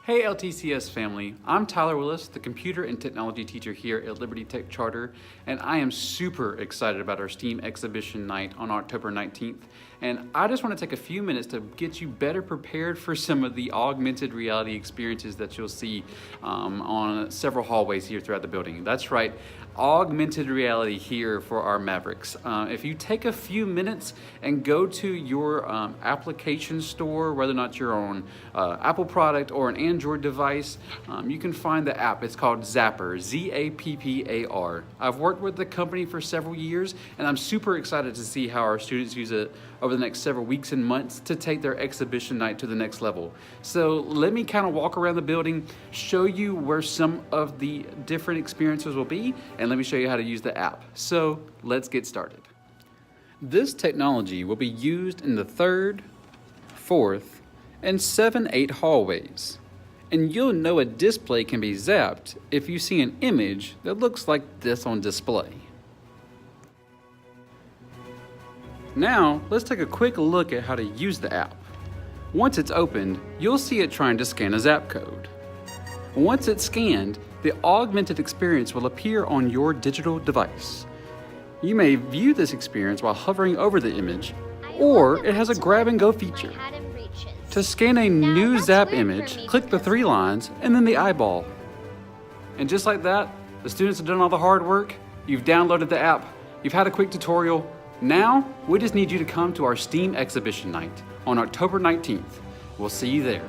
Hey LTCS family, I'm Tyler Willis, the computer and technology teacher here at Liberty Tech Charter, and I am super excited about our STEAM exhibition night on October 19th. And I just want to take a few minutes to get you better prepared for some of the augmented reality experiences that you'll see on several hallways here throughout the building. That's right, augmented reality here for our Mavericks. If you take a few minutes and go to your application store, whether or not you're on Apple product or an Android device, you can find the app. It's called Zappar, Z-A-P-P-A-R. I've worked with the company for several years, and I'm super excited to see how our students use it over the next several weeks and months to take their exhibition night to the next level. So let me kind of walk around the building, show you where some of the different experiences will be, and let me show you how to use the app. So let's get started. This technology will be used in the 3rd, 4th, and 7, 8 hallways. And you'll know a display can be zapped if you see an image that looks like this on display. Now, let's take a quick look at how to use the app. Once it's opened, you'll see it trying to scan a zap code. Once it's scanned, the augmented experience will appear on your digital device. You may view this experience while hovering over the image, or it has a grab and go feature. To scan a new zap image, click the 3 lines and then the eyeball. And just like that, the students have done all the hard work, you've downloaded the app, you've had a quick tutorial. Now, we just need you to come to our STEAM exhibition night on October 19th. We'll see you there.